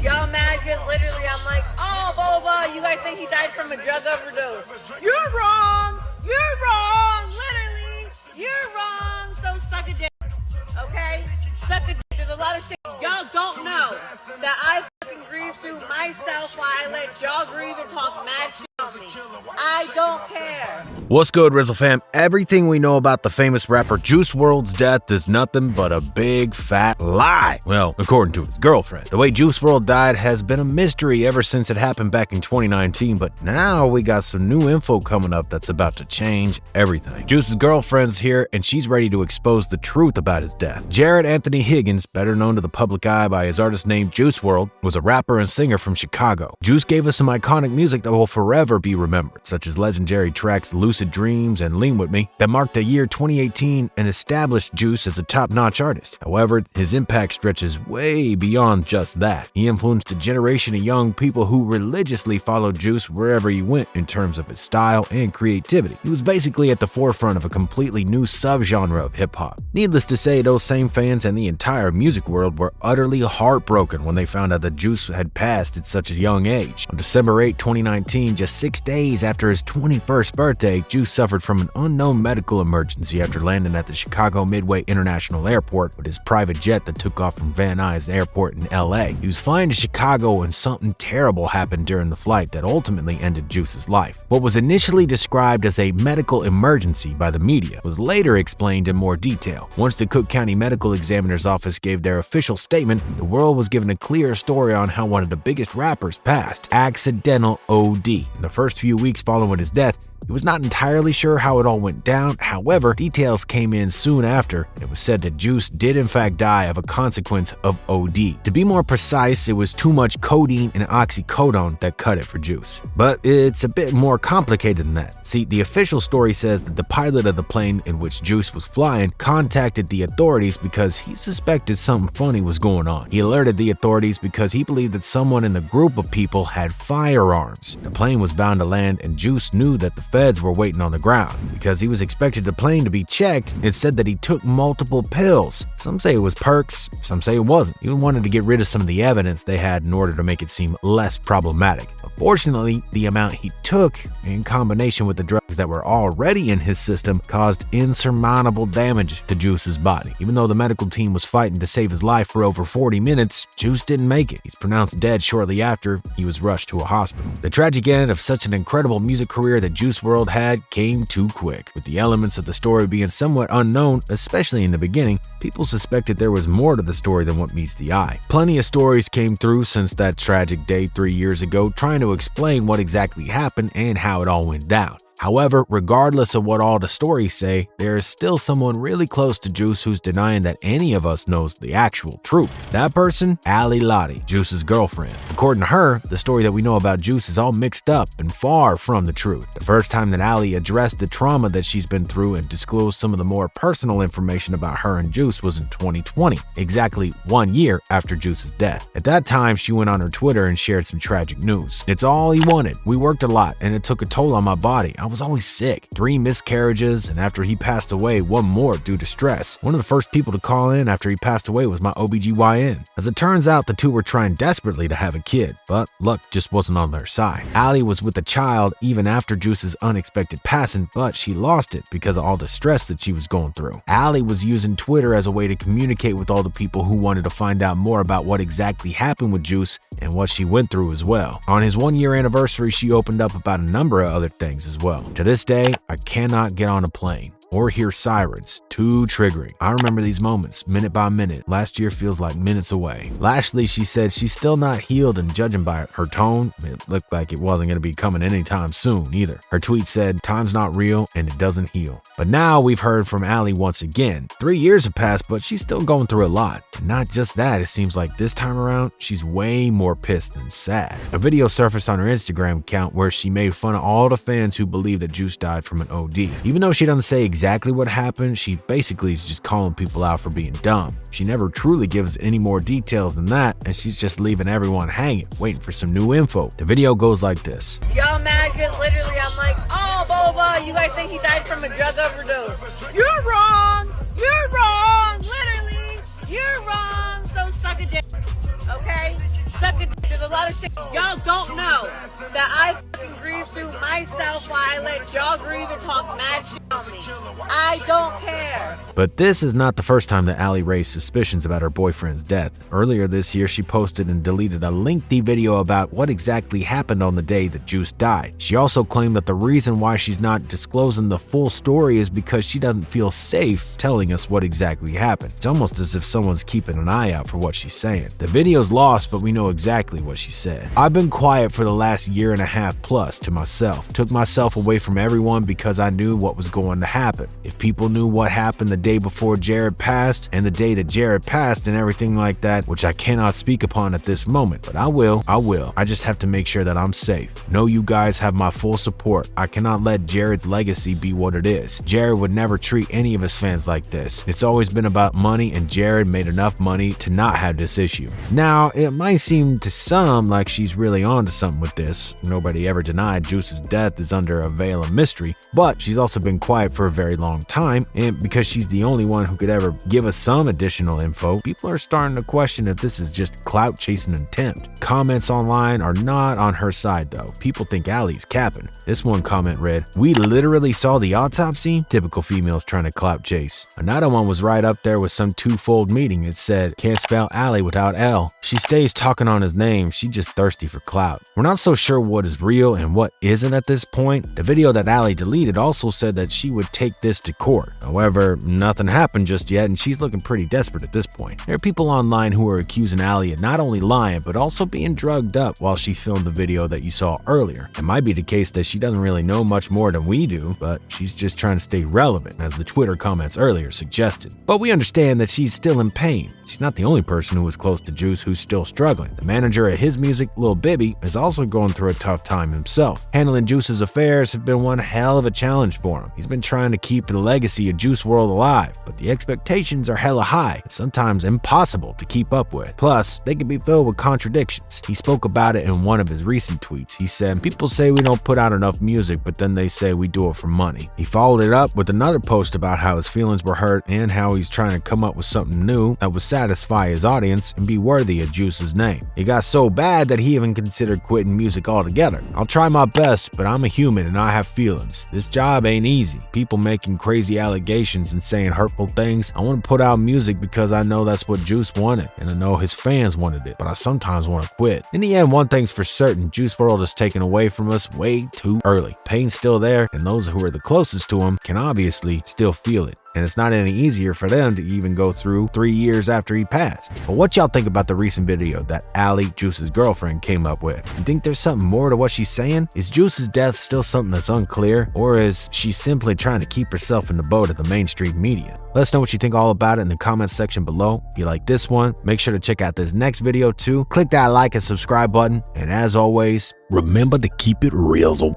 Y'all mad because literally I'm like, oh, blah, blah, blah. You guys think he died from a drug overdose. You're wrong. You're wrong. Literally, you're wrong. So suck a dick. Okay? Suck a dick. There's a lot of shit y'all don't know that I fucking grieve through myself while I let y'all grieve and talk mad shit on me. I don't care. What's good, RIZZLE fam? Everything we know about the famous rapper Juice WRLD's death is nothing but a big fat lie. Well, according to his girlfriend. The way Juice WRLD died has been a mystery ever since it happened back in 2019, but now we got some new info coming up that's about to change everything. Juice's girlfriend's here and she's ready to expose the truth about his death. Jarad Anthony Higgins, better known to the public eye by his artist name Juice WRLD, was a rapper and singer from Chicago. Juice gave us some iconic music that will forever be remembered, such as legendary tracks Lucid Dreams and Wit Me that marked the year 2018 and established Juice as a top-notch artist. However, his impact stretches way beyond just that. He influenced a generation of young people who religiously followed Juice wherever he went in terms of his style and creativity. He was basically at the forefront of a completely new subgenre of hip-hop. Needless to say, those same fans and the entire music world were utterly heartbroken when they found out that Juice had passed at such a young age. On December 8, 2019, just 6 days after his 21st birthday, Juice suffered from an unknown medical emergency after landing at the Chicago Midway International Airport with his private jet that took off from Van Nuys Airport in LA. He was flying to Chicago when something terrible happened during the flight that ultimately ended Juice's life. What was initially described as a medical emergency by the media was later explained in more detail. Once the Cook County Medical Examiner's Office gave their official statement, the world was given a clear story on how one of the biggest rappers passed: accidental OD. In the first few weeks following his death, he was not entirely sure how it all went down. However, details came in soon after. It was said that Juice did in fact die of a consequence of OD. To be more precise, it was too much codeine and oxycodone that cut it for Juice. But it's a bit more complicated than that. See, the official story says that the pilot of the plane in which Juice was flying contacted the authorities because he suspected something funny was going on. He alerted the authorities because he believed that someone in the group of people had firearms. The plane was bound to land and Juice knew that the feds were waiting on the ground. Because he was expecting the plane to be checked, it said that he took multiple pills. Some say it was perks, some say it wasn't. He wanted to get rid of some of the evidence they had in order to make it seem less problematic. Unfortunately, the amount he took, in combination with the drugs that were already in his system, caused insurmountable damage to Juice's body. Even though the medical team was fighting to save his life for over 40 minutes, Juice didn't make it. He's pronounced dead shortly after he was rushed to a hospital. The tragic end of such an incredible music career that Juice WRLD had came too quick. With the elements of the story being somewhat unknown, especially in the beginning, people suspected there was more to the story than what meets the eye. Plenty of stories came through since that tragic day 3 years ago trying to explain what exactly happened and how it all went down. However, regardless of what all the stories say, there is still someone really close to Juice who's denying that any of us knows the actual truth. That person? Ali Lottie, Juice's girlfriend. According to her, the story that we know about Juice is all mixed up and far from the truth. The first time that Ali addressed the trauma that she's been through and disclosed some of the more personal information about her and Juice was in 2020, exactly 1 year after Juice's death. At that time, she went on her Twitter and shared some tragic news. It's all he wanted. We worked a lot and it took a toll on my body. I was always sick. 3 miscarriages, and after he passed away, 1 more due to stress. One of the first people to call in after he passed away was my OBGYN. As it turns out, the two were trying desperately to have a kid, but luck just wasn't on their side. Ali was with a child even after Juice's unexpected passing, but she lost it because of all the stress that she was going through. Ali was using Twitter as a way to communicate with all the people who wanted to find out more about what exactly happened with Juice and what she went through as well. On his 1-year anniversary, she opened up about a number of other things as well. To this day, I cannot get on a plane or hear sirens. Too triggering. I remember these moments minute by minute. Last year feels like minutes away. Lastly, she said she's still not healed, and judging by her tone, it looked like it wasn't going to be coming anytime soon either. Her tweet said, "Time's not real and it doesn't heal." But now we've heard from Ali once again. 3 years have passed, but she's still going through a lot. And not just that, it seems like this time around, she's way more pissed than sad. A video surfaced on her Instagram account where she made fun of all the fans who believe that Juice died from an OD. Even though she doesn't say exactly what happened, she basically is just calling people out for being dumb. She never truly gives any more details than that, and she's just leaving everyone hanging, waiting for some new info. The video goes like this. Y'all mad because literally I'm like, oh, blah, blah, blah. You guys think he died from a drug overdose. You're wrong. You're wrong. Literally, you're wrong. So suck a dick. Okay? Suck a dick. a lot of shit y'all don't know that I fucking grieve through myself while I let y'all grieve and talk mad shit on me. I don't care. But this is not the first time that Allie raised suspicions about her boyfriend's death. Earlier this year, she posted and deleted a lengthy video about what exactly happened on the day that Juice died. She also claimed that the reason why she's not disclosing the full story is because she doesn't feel safe telling us what exactly happened. It's almost as if someone's keeping an eye out for what she's saying. The video's lost, but we know exactly what she said. I've been quiet for the last year and a half plus to myself. Took myself away from everyone because I knew what was going to happen. If people knew what happened the day before Jarad passed and the day that Jarad passed and everything like that, which I cannot speak upon at this moment, but I will. I just have to make sure that I'm safe. Know you guys have my full support. I cannot let Jarad's legacy be what it is. Jarad would never treat any of his fans like this. It's always been about money, and Jarad made enough money to not have this issue. Now, it might seem to some like she's really onto something with this. Nobody ever denied Juice's death is under a veil of mystery, but she's also been quiet for a very long time, and because she's the only one who could ever give us some additional info, people are starting to question if this is just clout chasing attempt. Comments online are not on her side though. People think Allie's capping. This one comment read, "We literally saw the autopsy? Typical females trying to clout chase." Another one was right up there with some twofold meaning. It said, "Can't spell Allie without L. She stays talking on his name. She just thirsty for clout." We're not so sure what is real and what isn't at this point. The video that Allie deleted also said that she would take this to court. However, nothing happened just yet, and she's looking pretty desperate at this point. There are people online who are accusing Allie of not only lying, but also being drugged up while she filmed the video that you saw earlier. It might be the case that she doesn't really know much more than we do, but she's just trying to stay relevant, as the Twitter comments earlier suggested. But we understand that she's still in pain. She's not the only person who was close to Juice who's still struggling. The manager of his music, Lil Bibby, is also going through a tough time himself. Handling Juice's affairs have been one hell of a challenge for him. He's been trying to keep the legacy of Juice WRLD alive, but the expectations are hella high and sometimes impossible to keep up with. Plus, they can be filled with contradictions. He spoke about it in one of his recent tweets. He said, "People say we don't put out enough music, but then they say we do it for money." He followed it up with another post about how his feelings were hurt and how he's trying to come up with something new that would satisfy his audience and be worthy of Juice's name. It got so bad that he even considered quitting music altogether. "I'll try my best, but I'm a human and I have feelings. This job ain't easy. People making crazy allegations and saying hurtful things. I want to put out music because I know that's what Juice wanted, and I know his fans wanted it, but I sometimes want to quit." In the end, one thing's for certain, Juice WRLD is taken away from us way too early. Pain's still there, and those who are the closest to him can obviously still feel it. And it's not any easier for them to even go through 3 years after he passed. But what y'all think about the recent video that Allie, Juice's girlfriend, came up with? You think there's something more to what she's saying? Is Juice's death still something that's unclear? Or is she simply trying to keep herself in the boat of the mainstream media? Let us know what you think all about it in the comments section below. If you like this one, make sure to check out this next video too. Click that like and subscribe button. And as always, remember to keep it RIZZLE.